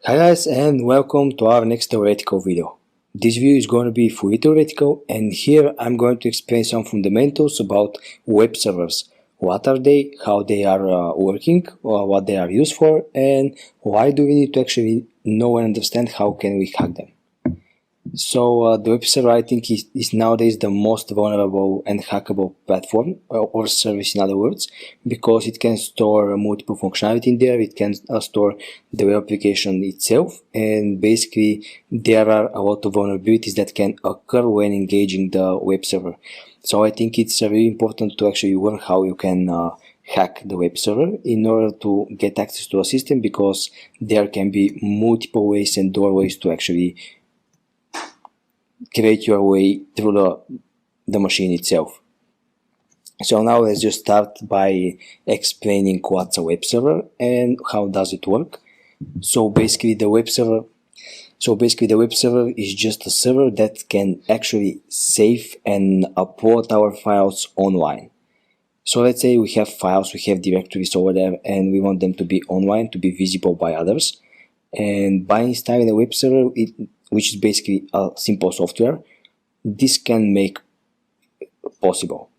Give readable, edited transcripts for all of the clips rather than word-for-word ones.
Hi guys, and welcome to our next theoretical video. This video is going to be fully theoretical, and here I'm going to explain some fundamentals about web servers. What are they, how they are working, what they are used for, and why do we need to actually know and understand how can we hack them. So the web server, I think, is nowadays the most vulnerable and hackable platform or service, in other words, because it can store multiple functionality in there. It can store the web application itself, and basically there are a lot of vulnerabilities that can occur when engaging the web server. So I think it's really important to actually learn how you can hack the web server in order to get access to a system, because there can be multiple ways and doorways to actually create your way through the machine itself. So now let's just start by explaining what's a web server and how does it work. So basically the web server is just a server that can actually save and upload our files online. So let's say we have files, we have directories over there, and we want them to be online, to be visible by others. And by installing a web server, which is basically a simple software, this can be possible.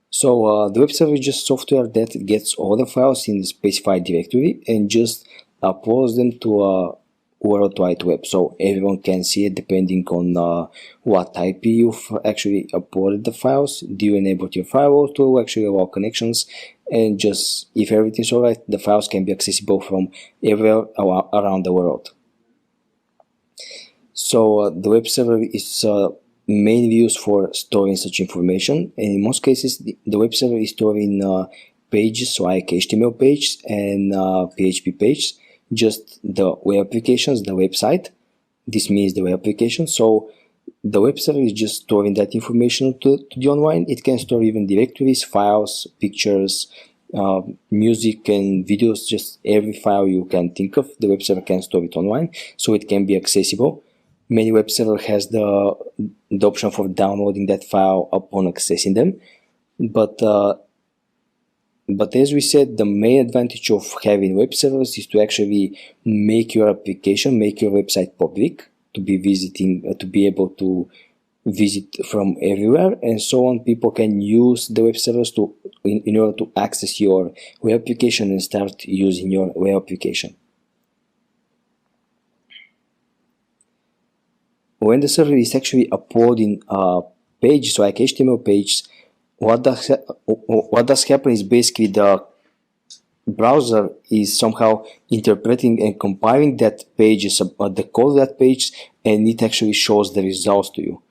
So the web server is just software that gets all the files in the specified directory and just uploads them to a World Wide Web, so everyone can see it depending on what IP you've actually uploaded the files. Do you enable your firewall to actually allow connections? And just if everything's alright, the files can be accessible from everywhere around the world. So the web server is mainly used for storing such information, and in most cases the web server is storing pages, so like HTML pages and PHP pages, just the web applications, the website. This means the web application. So the web server is just storing that information to the online. It can store even directories, files, pictures, music and videos, just every file you can think of. The web server can store it online, so it can be accessible. Many web server has the option for downloading that file upon accessing them, but as we said, the main advantage of having web servers is to actually make your application, make your website public, to be able to visit from everywhere, and so on. People can use the web servers in order to access your web application and start using your web application. When the server is actually uploading pages, so like HTML pages, what does happen is basically the browser is somehow interpreting and compiling that pages, the code of that page, and it actually shows the results to you.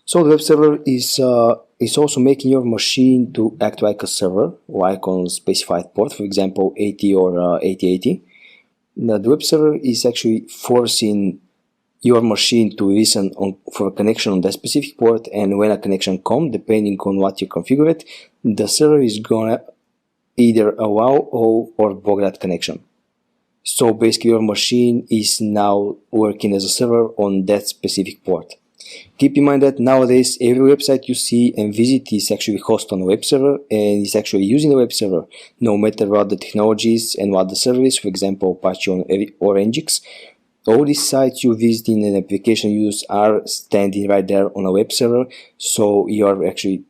So the web server is also making your machine to act like a server, like on a specified port, for example 80 or 8080. Now, the web server is actually forcing your machine to listen for a connection on that specific port, and when a connection comes, depending on what you configure it, the server is gonna either allow or block that connection. So basically your machine is now working as a server on that specific port. Keep in mind that nowadays every website you see and visit is actually hosted on a web server and is actually using the web server, no matter what the technology is and what the server is. For example, Apache or Nginx. All these sites you visit in an application use are standing right there on a web server, so you are actually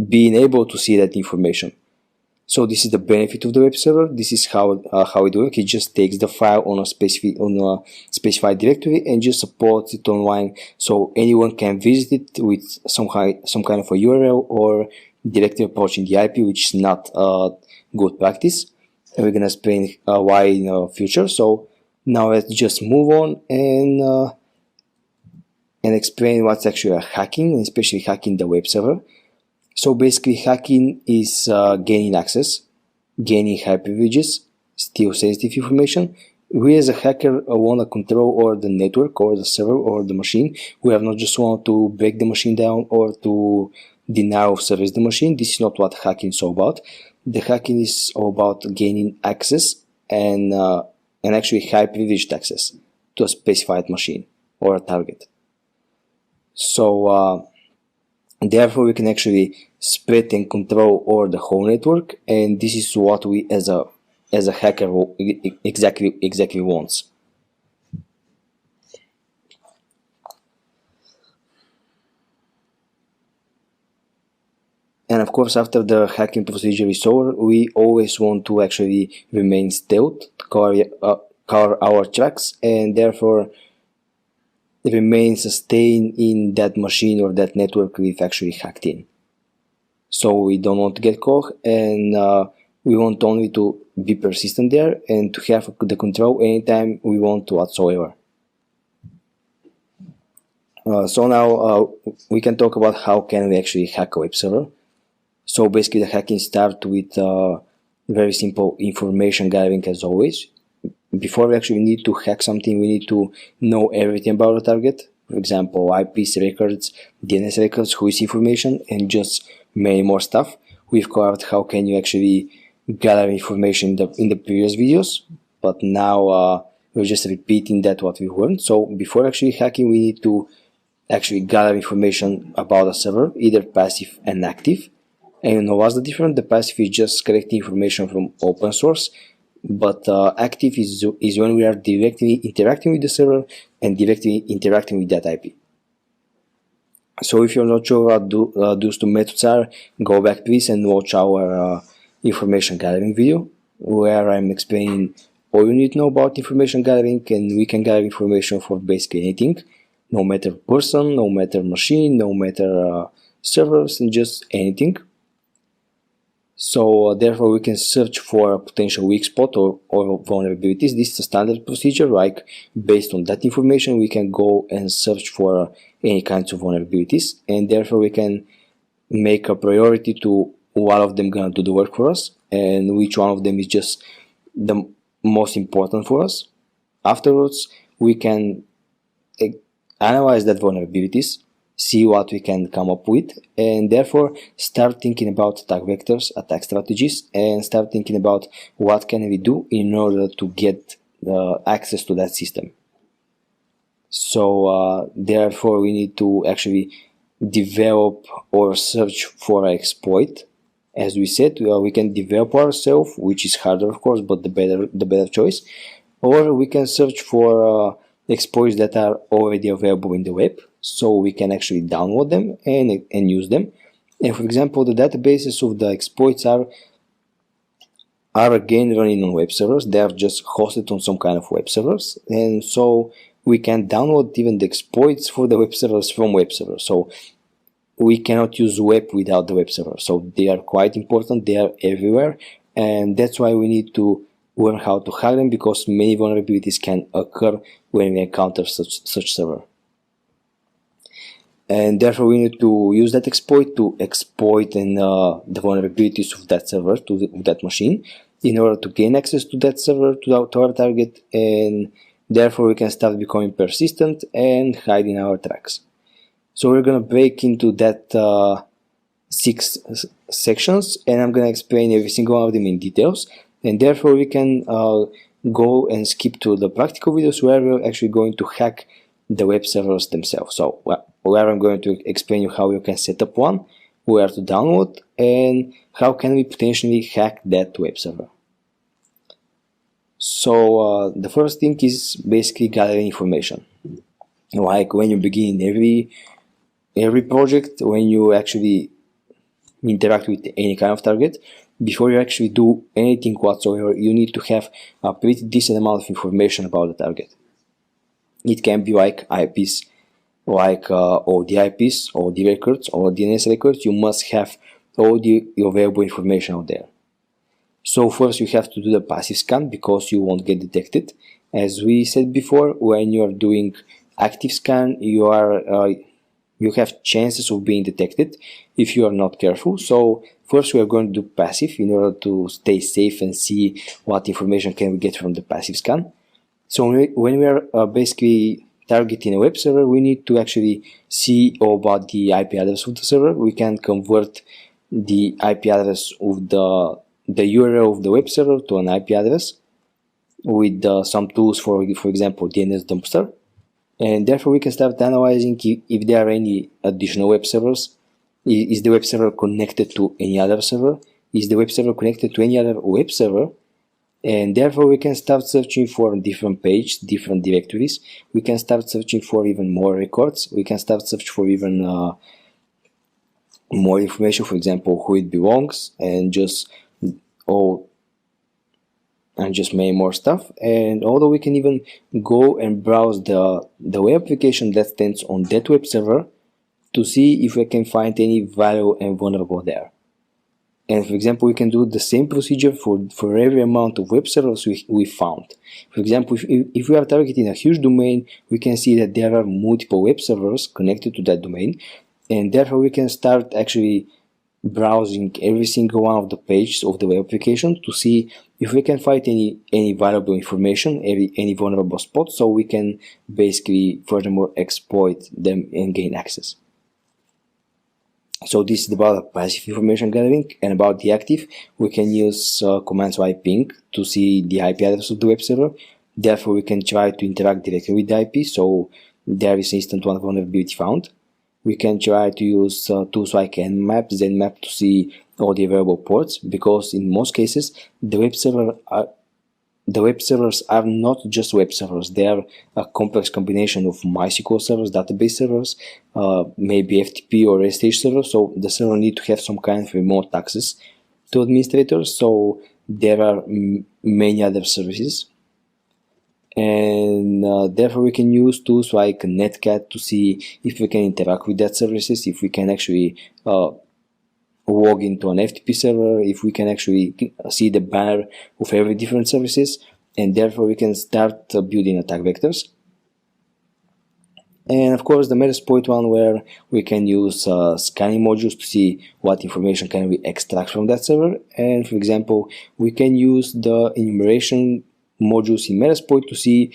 being able to see that information. So this is the benefit of the web server. This is how it works. It just takes the file on a specified directory and just uploads it online, so anyone can visit it with some kind of a URL or directly approaching the IP, which is not a good practice. And we're gonna explain why in the future. So now let's just move on and explain what's actually hacking, and especially hacking the web server. So basically hacking is gaining access, gaining high privileges, steal sensitive information. We as a hacker want to control over the network or the server or the machine. We have not just want to break the machine down or to deny of service the machine. This is not what hacking is all about. The hacking is all about gaining access and actually high privileged access to a specified machine or a target. So therefore we can actually spread and control over the whole network, and this is what we as a as a hacker exactly wants. And of course, after the hacking procedure is over, we always want to actually remain stealth, cover our tracks, and therefore remain sustained in that machine or that network we've actually hacked in. So we don't want to get caught, and we want only to be persistent there and to have the control anytime we want to whatsoever. So now we can talk about how can we actually hack a web server. So basically the hacking starts with very simple information gathering as always. Before we actually need to hack something, we need to know everything about the target. For example, IPs, records, DNS records, who is information, and just many more stuff. We've covered how can you actually gather information in the previous videos, but now we're just repeating that what we learned. So before actually hacking, we need to actually gather information about a server, either passive and active. And you know what's the difference? The passive is just collecting information from open source, but active is when we are directly interacting with the server and directly interacting with that IP. So if you're not sure what those two methods are, go back please and watch our information gathering video, where I'm explaining all you need to know about information gathering, and we can gather information for basically anything, no matter person, no matter machine, no matter servers, and just anything. So therefore we can search for a potential weak spot or vulnerabilities. This is a standard procedure, like based on that information we can go and search for any kinds of vulnerabilities, and therefore we can make a priority to what of them gonna do the work for us and which one of them is just the most important for us. Afterwards we can analyze that vulnerabilities, see what we can come up with, and therefore start thinking about attack vectors, attack strategies, and start thinking about what can we do in order to get access to that system. So therefore we need to actually develop or search for an exploit. As we said, we can develop ourselves, which is harder of course, but the better choice, or we can search for exploits that are already available in the web, so we can actually download them and use them. And for example, the databases of the exploits are again running on web servers. They are just hosted on some kind of web servers, and so we can download even the exploits for the web servers from web servers. So we cannot use web without the web server. So they are quite important, they are everywhere, and that's why we need to learn how to hack them, because many vulnerabilities can occur when we encounter such server. And therefore we need to use that exploit to exploit the vulnerabilities of that server to that machine in order to gain access to that server, to our target, and therefore we can start becoming persistent and hiding our tracks. So we're gonna break into that 6 sections, and I'm gonna explain every single one of them in details, and therefore we can go and skip to the practical videos where we're actually going to hack the web servers themselves. So where I'm going to explain you how you can set up one, where to download, and how can we potentially hack that web server. So the first thing is basically gathering information. Like when you begin every project, when you actually interact with any kind of target, before you actually do anything whatsoever, you need to have a pretty decent amount of information about the target. It can be like IPs, like all the IPs, all the records, all DNS records. You must have all the available information out there. So first you have to do the passive scan, because you won't get detected. As we said before, when you are doing active scan, you have chances of being detected if you are not careful. So first we are going to do passive in order to stay safe and see what information can we get from the passive scan. So when we are basically targeting a web server, we need to actually see all about the IP address of the server. We can convert the IP address of the URL of the web server to an IP address with some tools, for example DNS dumpster, and therefore we can start analyzing if there are any additional web servers. Is the web server connected to any other server? Is the web server connected to any other web server? and therefore we can start searching for different pages, different directories. We can start searching for even more records. We can start search for even more information, for example, who it belongs, and just many more stuff. And although we can even go and browse the web application that stands on that web server to see if we can find any value and vulnerable there. And for example, we can do the same procedure for every amount of web servers we found. For example, if we are targeting a huge domain, we can see that there are multiple web servers connected to that domain, and therefore we can start actually browsing every single one of the pages of the web application to see if we can find any valuable information, any vulnerable spots, so we can basically furthermore exploit them and gain access. So this is about passive information gathering, and about the active, we can use commands like ping to see the IP address of the web server. Therefore, we can try to interact directly with the IP, so there is instant one vulnerability found. We can try to use tools like nmap, znmap to see all the available ports, because in most cases the web servers are not just web servers. They are a complex combination of MySQL servers, database servers, maybe FTP or SSH servers. So the server needs to have some kind of remote access to administrators. So there are many other services. And therefore we can use tools like netcat to see if we can interact with that services, if we can actually log into an FTP server, if we can actually see the banner of every different services, and therefore we can start building attack vectors. And of course the Metasploit one, where we can use scanning modules to see what information can we extract from that server. And for example, we can use the enumeration modules in Metasploit to see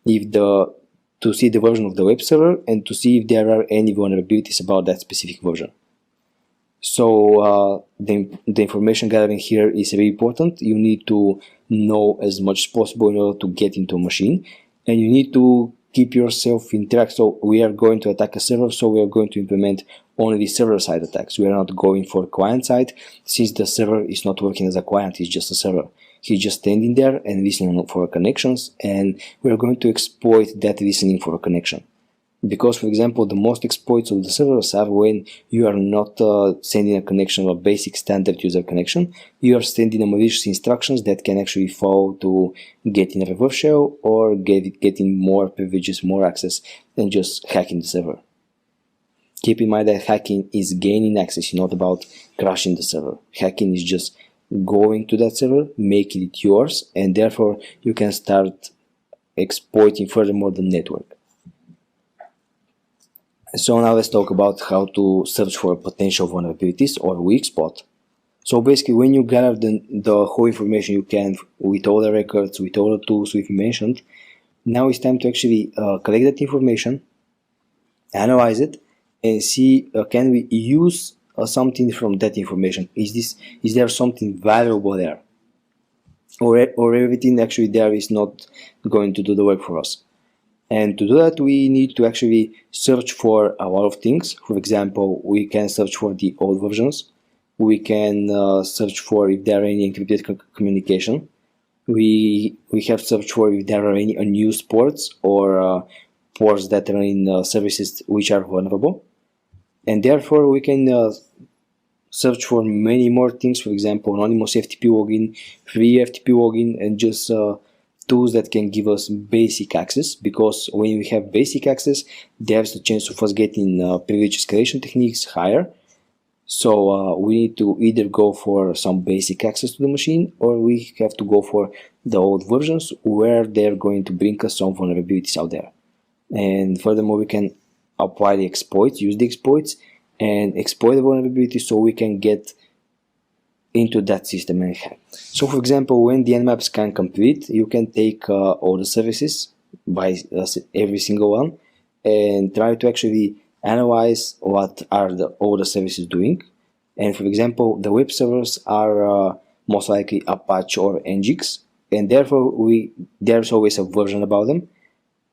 the version of the web server and to see if there are any vulnerabilities about that specific version. So the information gathering here is very important. You need to know as much as possible in order to get into a machine, and you need to keep yourself in track. So we are going to attack a server, so we are going to implement only server-side attacks. We are not going for client-side, since the server is not working as a client, it's just a server. He's just standing there and listening for connections, and we are going to exploit that listening for a connection. Because, for example, the most exploits of the servers are when you are not sending a connection, a basic standard user connection. You are sending a malicious instructions that can actually follow to getting a reverse shell or getting more privileges, more access, than just hacking the server. Keep in mind that hacking is gaining access, not about crashing the server. Hacking is just going to that server, making it yours, and therefore you can start exploiting furthermore the network. So now let's talk about how to search for potential vulnerabilities or weak spot. So basically, when you gather the whole information you can with all the records, with all the tools we've mentioned, now it's time to actually collect that information, analyze it, and see can we use something from that information. Is there something valuable there, or everything actually there is not going to do the work for us? And to do that, we need to actually search for a lot of things. For example, we can search for the old versions. We can search for if there are any encrypted communication. We have searched for if there are any unused ports or ports that are in services which are vulnerable. And therefore, we can search for many more things. For example, anonymous FTP login, free FTP login, and just tools that can give us basic access, because when we have basic access, there's the chance of us getting privilege escalation techniques higher. So we need to either go for some basic access to the machine, or we have to go for the old versions where they're going to bring us some vulnerabilities out there. And furthermore, we can apply the exploits, use the exploits, and exploit the vulnerability so we can get into that system and hack. So for example, when the nmap scan complete, you can take all the services by every single one and try to actually analyze what are all the services doing. And for example, the web servers are most likely Apache or Nginx, and therefore there's always a version about them.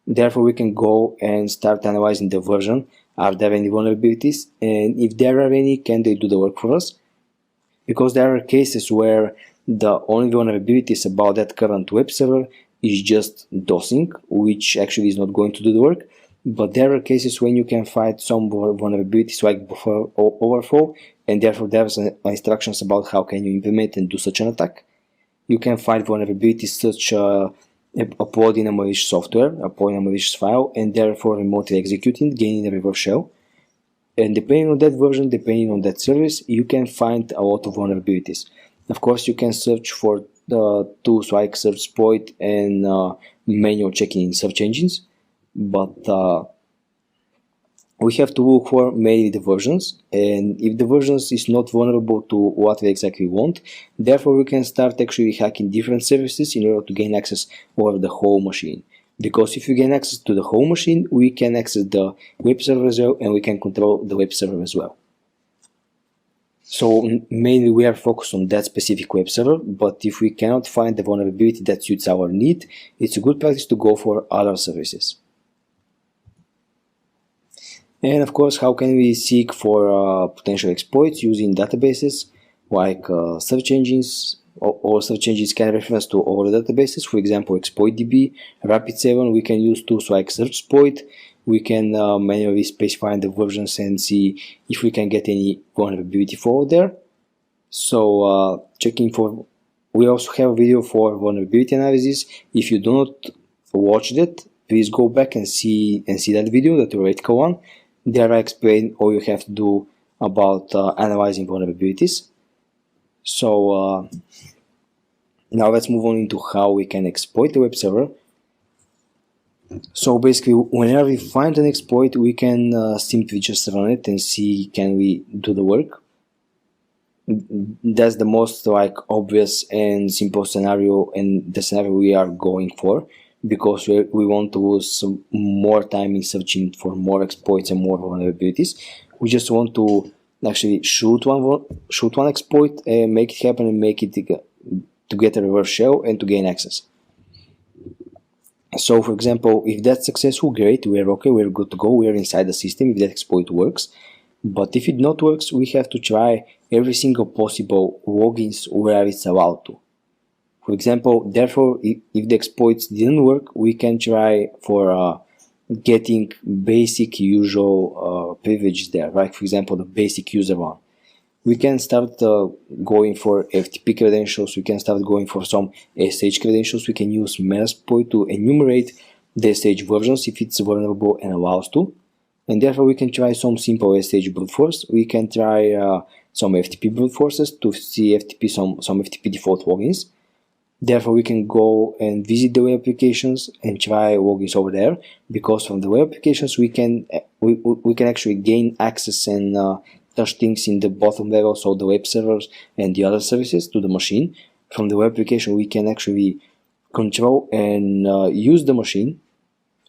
Therefore we can go and start analyzing the version. Are there any vulnerabilities, and if there are any, can they do the work for us? Because there are cases where The only vulnerabilities about that current web server is just DOSing, which actually is not going to do the work. But there are cases when you can find some vulnerabilities like buffer overflow, and therefore there's instructions about how can you implement and do such an attack. You can find vulnerabilities such uploading a malicious software, uploading a malicious file, and therefore remotely executing, gaining a reverse shell. And depending on that version, depending on that service, you can find a lot of vulnerabilities. Of course, you can search for tools like search exploit and manual checking in search engines, but we have to look for mainly the versions, and if the versions is not vulnerable to what we exactly want, therefore we can start actually hacking different services in order to gain access over the whole machine. Because if you gain access to the whole machine, we can access the web server as well, and we can control the web server as well. So mainly we are focused on that specific web server, but if we cannot find the vulnerability that suits our need, it's a good practice to go for other services. And of course, how can we seek for potential exploits using databases like search engines, or search engines can reference to all the databases, for example ExploitDB, Rapid7. We can use tools like search exploit. We can manually specify the versions and see if we can get any vulnerability for there. So checking for, we also have a video for vulnerability analysis. If you do not watch that, please go back and see that video, the theoretical one. There I explain all you have to do about analyzing vulnerabilities. So now let's move on into how we can exploit the web server. So basically, whenever we find an exploit, we can simply just run it and see can we do the work. That's the most obvious and simple scenario, and the scenario we are going for, because we want to lose some more time in searching for more exploits and more vulnerabilities. We just want to actually shoot one exploit and make it happen and make it to get a reverse shell and to gain access. So for example, if that's successful, great, we're okay, we're good to go, we're inside the system if that exploit works. But if it not works, we have to try every single possible logins where it's allowed to. For example, therefore, if the exploits didn't work, we can try for getting basic usual privileges there, right? For example, the basic user one. We can start going for FTP credentials, we can start going for some SSH credentials, we can use Metasploit to enumerate the SSH versions if it's vulnerable and allows to. And therefore we can try some simple SSH brute force, we can try some FTP brute forces to see some FTP default logins. Therefore we can go and visit the web applications and try logins over there, because from the web applications we can actually gain access and touch things in the bottom level, so the web servers and the other services to the machine. From the web application we can actually control and use the machine.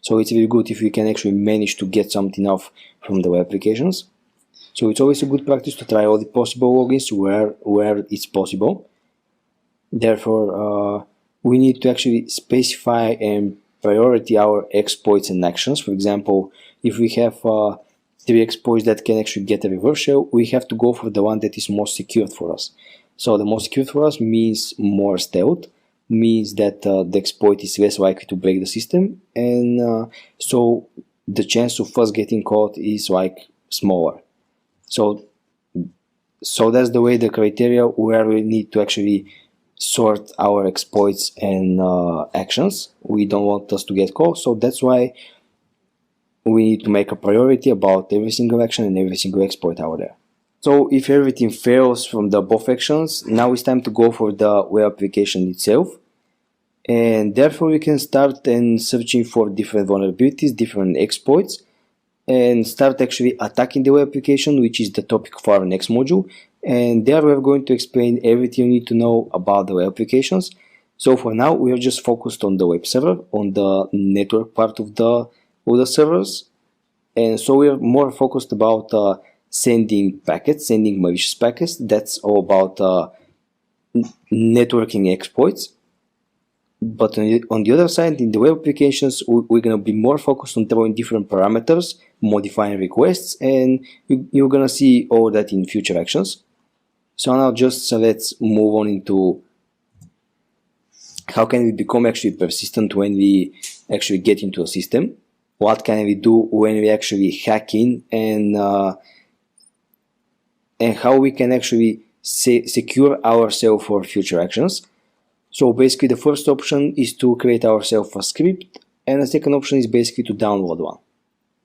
So it's very good if we can actually manage to get something off from the web applications. So it's always a good practice to try all the possible logins where it's possible. Therefore, we need to actually specify and priority our exploits and actions. For example, if we have 3 exploits that can actually get a reverse shell, we have to go for the one that is most secured for us. So the most secured for us means more stealth, means that the exploit is less likely to break the system, and so the chance of us getting caught is smaller. So that's the way, the criteria where we need to actually sort our exploits and actions. We don't want us to get caught, so that's why we need to make a priority about every single action and every single exploit out there. So if everything fails from the above actions, now it's time to go for the web application itself, and therefore we can start and searching for different vulnerabilities, different exploits, and start actually attacking the web application, which is the topic for our next module. And there we're going to explain everything you need to know about the web applications. So for now we are just focused on the web server, on the network part of the servers, and so we are more focused about sending packets, sending malicious packets. That's all about networking exploits. But on the other side, in the web applications, we're going to be more focused on throwing different parameters, modifying requests, and you're going to see all that in future actions. So now let's move on into how can we become actually persistent when we actually get into a system, what can we do when we actually hack in, and how we can actually secure ourselves for future actions. So basically the first option is to create ourselves a script, and the second option is basically to download one,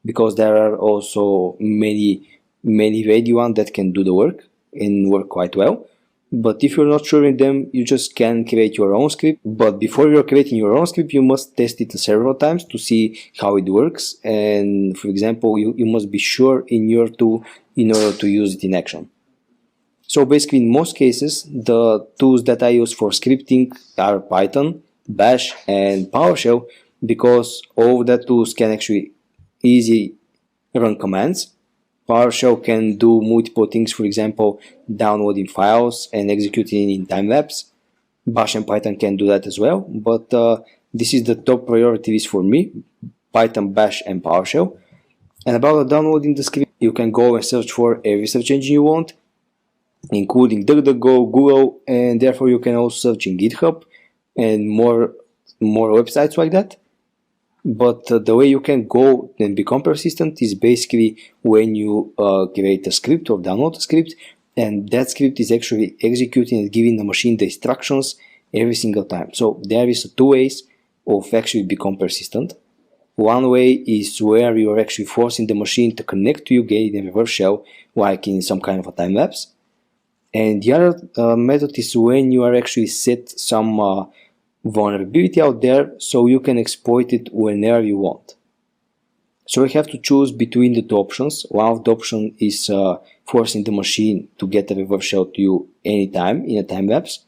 because there are also many ready ones that can do the work and work quite well. But if you're not sure in them, you just can create your own script. But before you're creating your own script, you must test it several times to see how it works. And for example, you must be sure in your tool in order to use it in action. So basically, in most cases, the tools that I use for scripting are Python, Bash, and PowerShell, because all of that tools can actually easily run commands. PowerShell can do multiple things, for example, downloading files and executing in time-lapse. Bash and Python can do that as well, but this is the top priorities for me, Python, Bash, and PowerShell. And about downloading the script, you can go and search for every search engine you want, including DuckDuckGo, Google, and therefore you can also search in GitHub and more websites like that. But the way you can go and become persistent is basically when you create a script or download a script, and that script is actually executing and giving the machine the instructions every single time. So there is two ways of actually become persistent. One way is where you are actually forcing the machine to connect to you, get in reverse shell, like in some kind of a time lapse. And the other method is when you are actually set some vulnerability out there so you can exploit it whenever you want. So we have to choose between the two options. One of the options is forcing the machine to get a reverse shell to you anytime in a time lapse.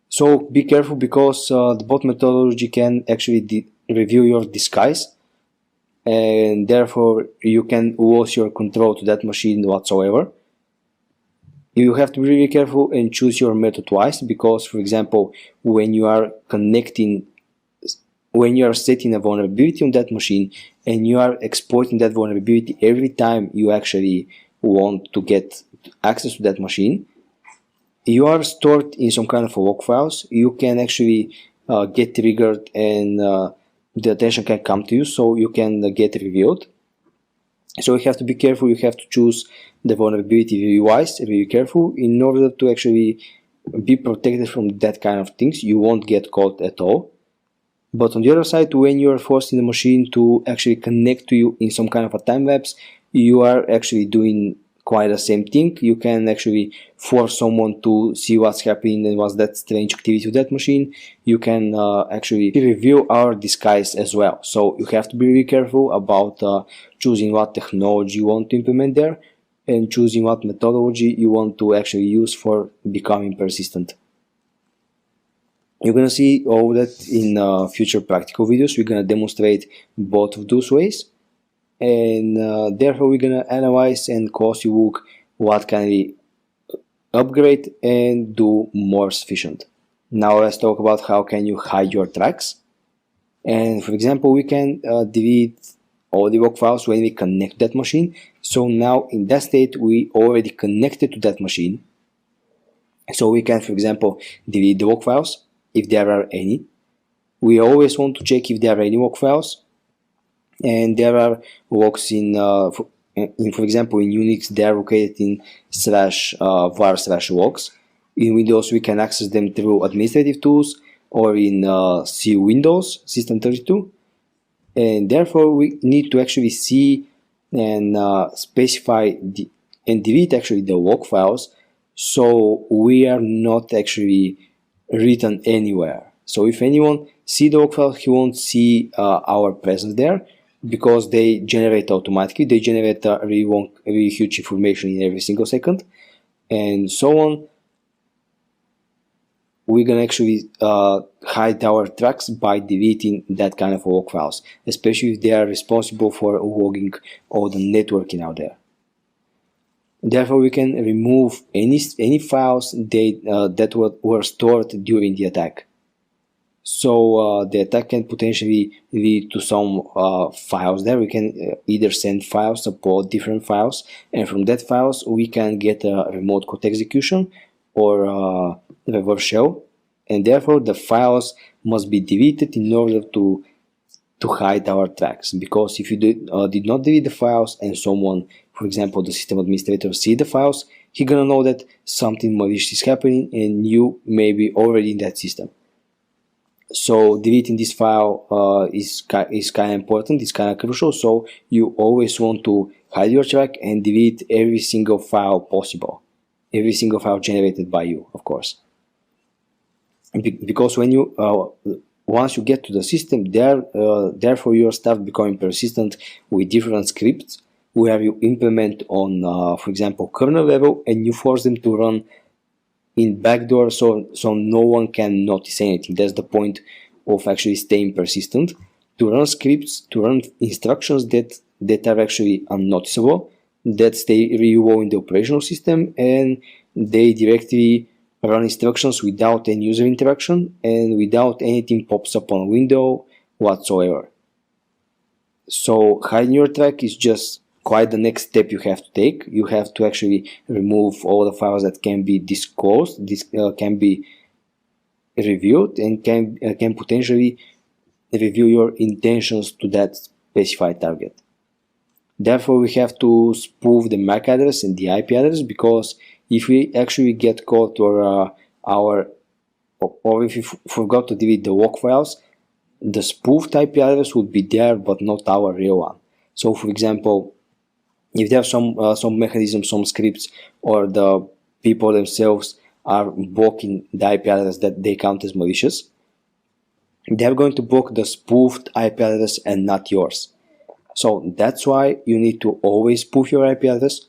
So be careful, because the bot methodology can actually review your disguise, and therefore you can lose your control to that machine whatsoever. You have to be really careful and choose your method twice, because for example, when you are setting a vulnerability on that machine and you are exploiting that vulnerability every time you actually want to get access to that machine, you are stored in some kind of a log files. You can actually get triggered, and the attention can come to you, so you can get revealed. So you have to be careful. You have to choose the vulnerability very wise, very careful, in order to actually be protected from that kind of things. You won't get caught at all. But on the other side, when you are forcing the machine to actually connect to you in some kind of a time lapse, you are actually doing quite the same thing. You can actually force someone to see what's happening and what's that strange activity with that machine. You can actually reveal our disguise as well. So you have to be really careful about choosing what technology you want to implement there, and choosing what methodology you want to actually use for becoming persistent. You're gonna see all that in future practical videos. We're gonna demonstrate both of those ways, and therefore we're gonna analyze and closely look what can we upgrade and do more sufficient. Now let's talk about how can you hide your tracks. And for example, we can delete all the log files when we connect that machine. So now in that state we already connected to that machine, so we can, for example, delete the log files if there are any. We always want to check if there are any log files, and there are logs in for example, in Unix they are located in /var/logs. In Windows we can access them through administrative tools, or in C Windows System32, and therefore we need to actually see and specify and delete actually the log files, so we are not actually written anywhere. So if anyone see the log file, he won't see our presence there, because they generate automatically. They generate really huge information in every single second, and so on. We're gonna actually hide our tracks by deleting that kind of log files, especially if they are responsible for logging all the networking out there. Therefore, we can remove any files that were stored during the attack. So the attack can potentially lead to some files there. We can either send files, support different files, and from that files we can get a remote code execution or reverse shell, and therefore the files must be deleted in order to hide our tracks. Because if you did not delete the files and someone, for example the system administrator, see the files, he gonna know that something malicious is happening and you may be already in that system. So deleting this file is kind of important, it's kind of crucial. So you always want to hide your track and delete every single file possible, every single file generated by you, of course. Because when you once you get to the system, therefore you start becoming persistent with different scripts where you implement on, for example, kernel level, and you force them to run in backdoor, so no one can notice anything. That's the point of actually staying persistent, to run scripts, to run instructions that are actually unnoticeable, that stay really low in the operational system, and they directly run instructions without any user interaction and without anything pops up on window whatsoever. So hiding your track is just quite the next step you have to take. You have to actually remove all the files that can be disclosed, can be reviewed, and can potentially reveal your intentions to that specified target. Therefore, we have to spoof the MAC address and the IP address, because if we actually get caught or if we forgot to delete the log files, the spoofed IP address would be there but not our real one. So for example, if there are some mechanisms, some scripts, or the people themselves are blocking the IP address that they count as malicious, they're going to block the spoofed IP address and not yours. So that's why you need to always spoof your IP address,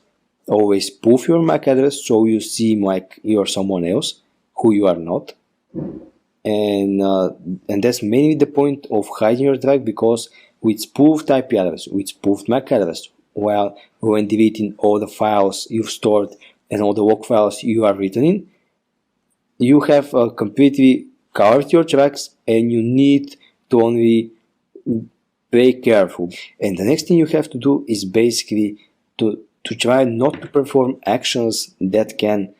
always spoof your MAC address, so you seem like you're someone else who you are not. And that's mainly the point of hiding your track, because with spoofed IP address, with spoofed MAC address, while when deleting all the files you've stored and all the log files you are written in, you have completely covered your tracks, and you need to only be careful. And the next thing you have to do is basically to try not to perform actions that can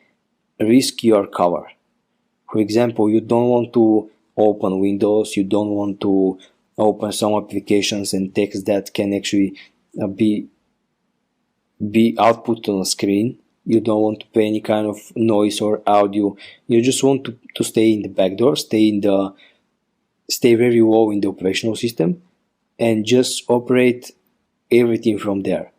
risk your cover. For example, you don't want to open Windows, you don't want to open some applications and text that can actually be output on a screen. You don't want to play any kind of noise or audio. You just want to stay in the backdoor, stay very low in the operational system, and just operate everything from there.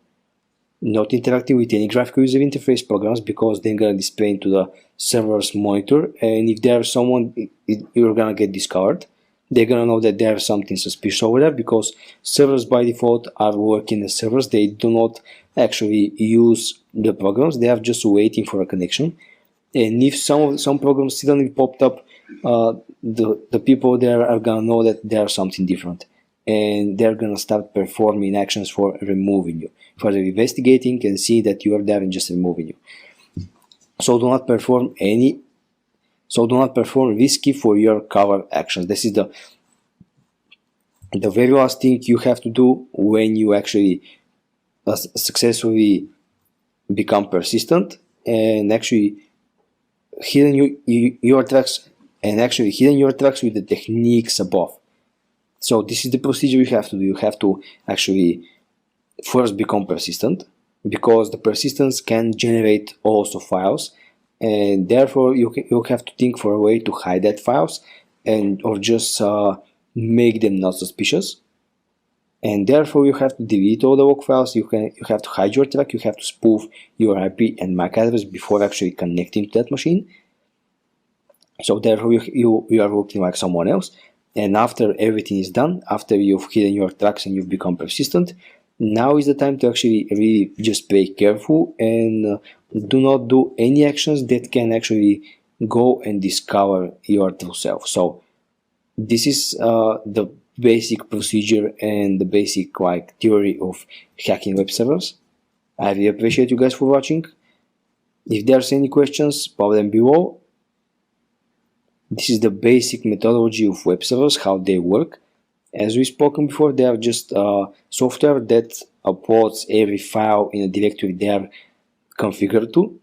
Not interacting with any graphical user interface programs, because they're gonna display into the server's monitor, and if there's someone, you're gonna get discovered. They're gonna know that there's something suspicious over there, because servers by default are working as servers. They do not actually use the programs, they are just waiting for a connection. And if some programs suddenly popped up, the people there are gonna know that there's something different, and they're gonna start performing actions for removing you, for investigating and see that you are there and just removing you. So do not perform risky for your cover actions. This is the very last thing you have to do when you actually successfully become persistent and actually hidden your tracks with the techniques above. So this is the procedure you have to do. You have to actually first become persistent, because the persistence can generate also files, and therefore you have to think for a way to hide that files, or just make them not suspicious. And therefore you have to delete all the log files. You have to hide your track. You have to spoof your IP and MAC address before actually connecting to that machine. So therefore you are working like someone else. And after everything is done, after you've hidden your tracks and you've become persistent, now is the time to actually really just be careful and do not do any actions that can actually go and discover your true self. So this is the basic procedure and the basic theory of hacking web servers. I really appreciate you guys for watching. If there's any questions, pop them below. This is the basic methodology of web servers, how they work. As we've spoken before, they are just software that uploads every file in a directory they are configured to.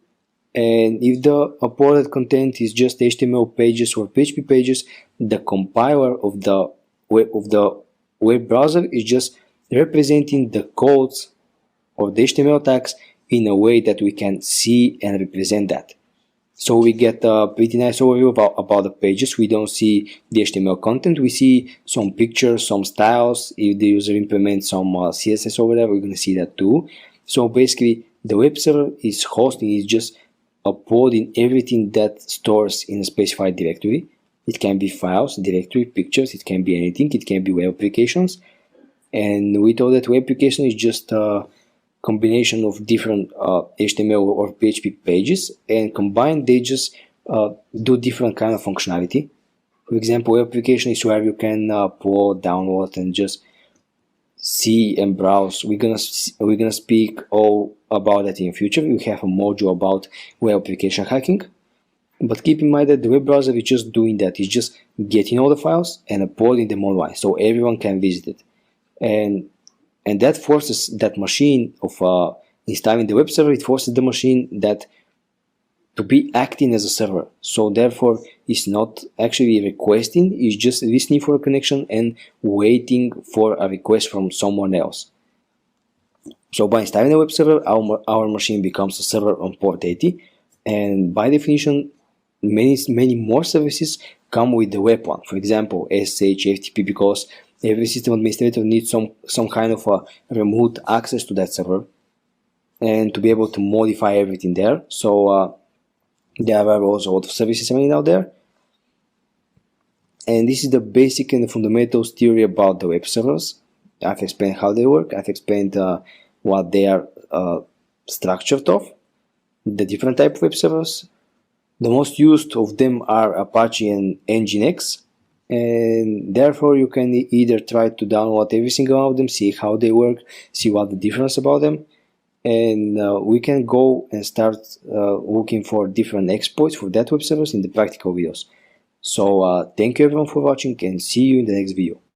And if the uploaded content is just HTML pages or PHP pages, the compiler of the web browser is just representing the codes of the HTML tags in a way that we can see and represent that. So we get a pretty nice overview about the pages. We don't see the HTML content. We see some pictures, some styles. If the user implements some CSS over there, we're going to see that too. So basically, the web server is hosting, is just uploading everything that stores in a specified directory. It can be files, directory, pictures. It can be anything. It can be web applications. And we thought that web application is just a combination of different HTML or PHP pages, and combined they just do different kind of functionality. For example, web application is where you can upload, download, and just see and browse. We're gonna speak all about that in the future. We have a module about web application hacking. But keep in mind that the web browser is just doing that. It's just getting all the files and uploading them online so everyone can visit it. And that forces that machine of installing the web server, it forces the machine that to be acting as a server. So therefore, it's not actually requesting, it's just listening for a connection and waiting for a request from someone else. So by installing a web server, our machine becomes a server on port 80, and by definition, many more services come with the web one. For example, SSH, FTP, because every system administrator needs some kind of a remote access to that server and to be able to modify everything there. So there are also a lot of services running out there. And this is the basic and the fundamentals theory about the web servers. I've explained how they work. I've explained what they are structured of, the different type of web servers. The most used of them are Apache and Nginx, and therefore you can either try to download every single one of them, see how they work, see what the difference about them, and we can go and start looking for different exploits for that web servers in the practical videos. So thank you everyone for watching, and see you in the next video.